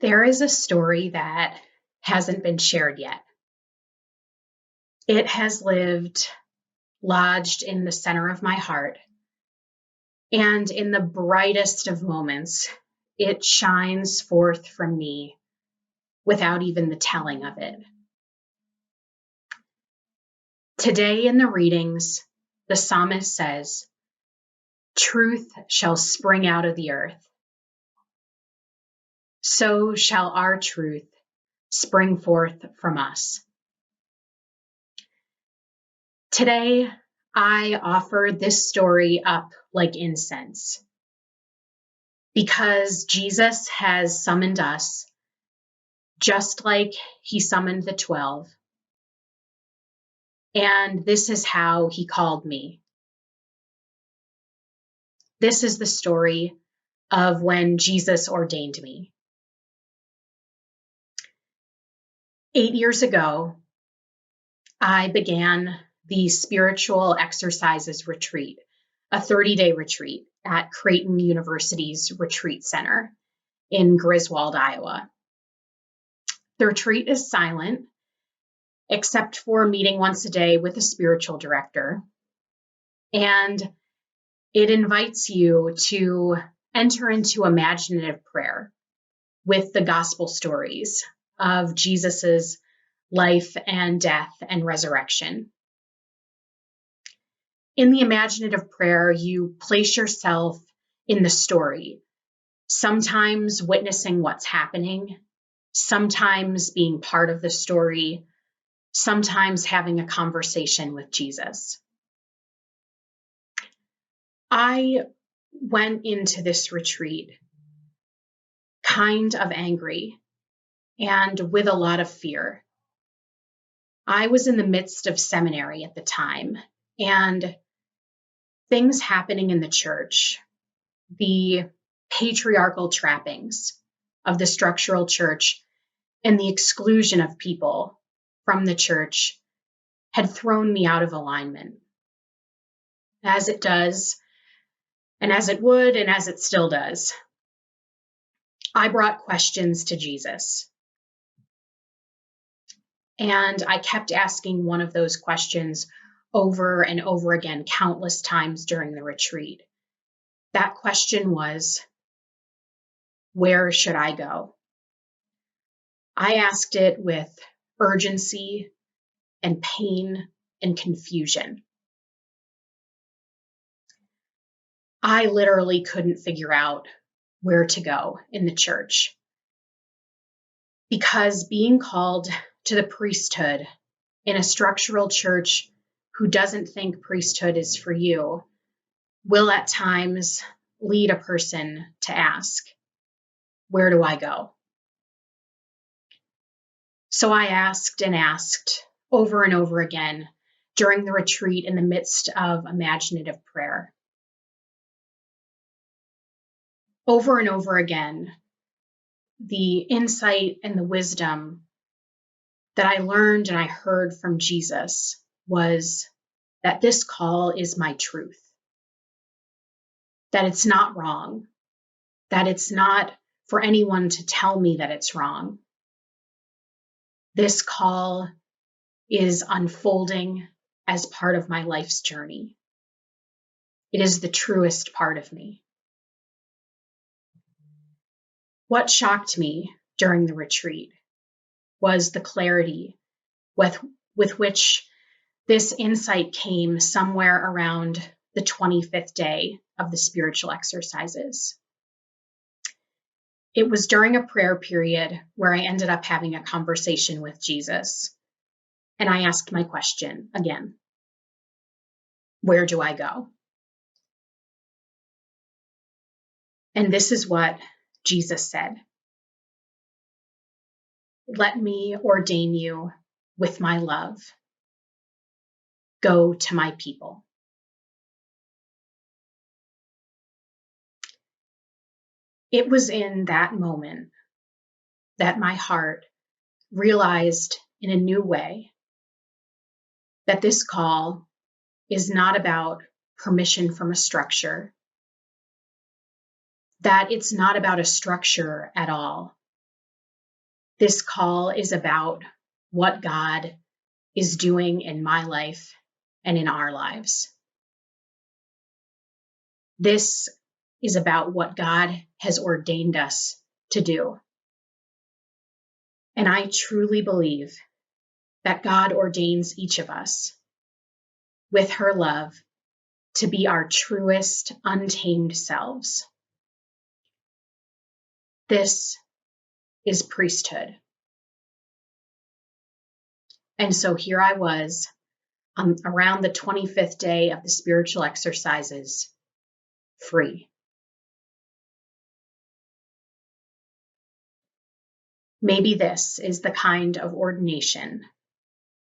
There is a story that hasn't been shared yet. It has lived lodged in the center of my heart, and in the brightest of moments, it shines forth from me without even the telling of it. Today in the readings, the psalmist says, "Truth shall spring out of the earth. So shall our truth spring forth from us." Today, I offer this story up like incense because Jesus has summoned us just like he summoned the 12. And this is how he called me. This is the story of when Jesus ordained me. 8 years ago, I began the Spiritual Exercises Retreat, a 30-day retreat at Creighton University's Retreat Center in Griswold, Iowa. The retreat is silent, except for meeting once a day with a spiritual director. And it invites you to enter into imaginative prayer with the gospel stories of Jesus's life and death and resurrection. In the imaginative prayer, you place yourself in the story, sometimes witnessing what's happening, sometimes being part of the story, sometimes having a conversation with Jesus. I went into this retreat kind of angry and with a lot of fear. I was in the midst of seminary at the time, and things happening in the church, the patriarchal trappings of the structural church and the exclusion of people from the church had thrown me out of alignment. As it does, and as it would, and as it still does. I brought questions to Jesus. And I kept asking one of those questions over and over again, countless times during the retreat. That question was, where should I go? I asked it with urgency and pain and confusion. I literally couldn't figure out where to go in the church, because being called to the priesthood in a structural church who doesn't think priesthood is for you will at times lead a person to ask, where do I go? So I asked and asked over and over again during the retreat in the midst of imaginative prayer. Over and over again, the insight and the wisdom that I learned and I heard from Jesus was that this call is my truth, that it's not wrong, that it's not for anyone to tell me that it's wrong. This call is unfolding as part of my life's journey. It is the truest part of me. What shocked me during the retreat was the clarity with which this insight came somewhere around the 25th day of the spiritual exercises. It was during a prayer period where I ended up having a conversation with Jesus. And I asked my question again, where do I go? And this is what Jesus said. Let me ordain you with my love. Go to my people. It was in that moment that my heart realized in a new way that this call is not about permission from a structure, that it's not about a structure at all, This call is about what God is doing in my life and in our lives. This is about what God has ordained us to do. And I truly believe that God ordains each of us with her love to be our truest, untamed selves. This is priesthood. And so here I was around the 25th day of the spiritual exercises, free. Maybe this is the kind of ordination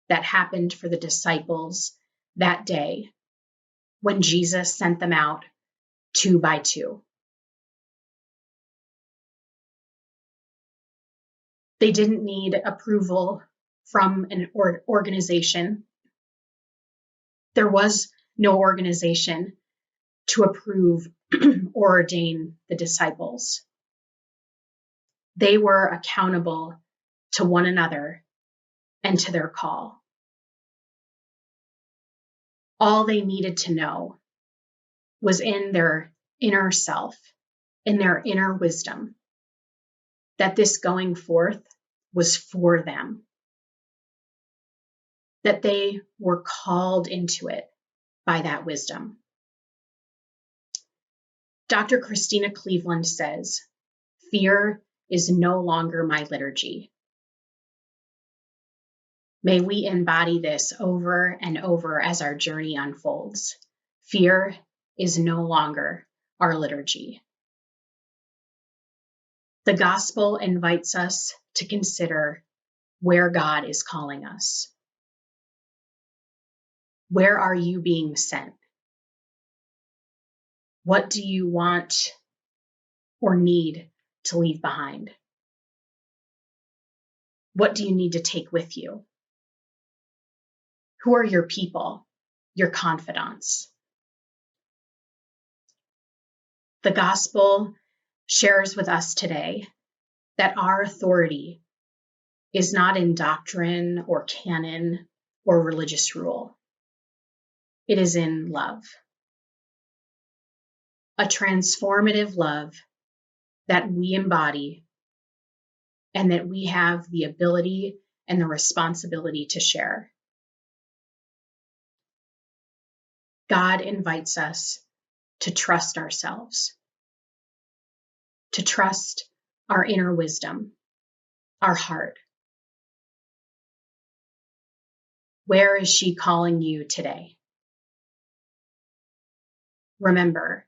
that happened for the disciples that day when Jesus sent them out 2 by 2. They didn't need approval from an organization. There was no organization to approve or ordain the disciples. They were accountable to one another and to their call. All they needed to know was in their inner self, in their inner wisdom, that this going forth was for them, that they were called into it by that wisdom. Dr. Christina Cleveland says, "Fear is no longer my liturgy." May we embody this over and over as our journey unfolds. Fear is no longer our liturgy. The gospel invites us to consider where God is calling us. Where are you being sent? What do you want or need to leave behind? What do you need to take with you? Who are your people, your confidants? The gospel shares with us today that our authority is not in doctrine or canon or religious rule. It is in love. A transformative love that we embody and that we have the ability and the responsibility to share. God invites us to trust ourselves, to trust our inner wisdom, our heart. Where is she calling you today? Remember,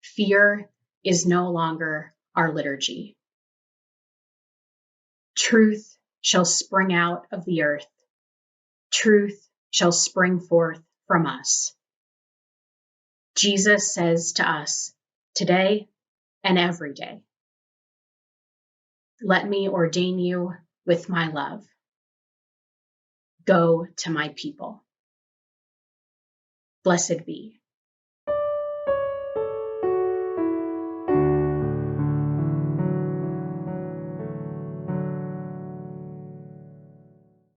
fear is no longer our liturgy. Truth shall spring out of the earth. Truth shall spring forth from us. Jesus says to us today and every day, "Let me ordain you with my love. Go to my people." Blessed be.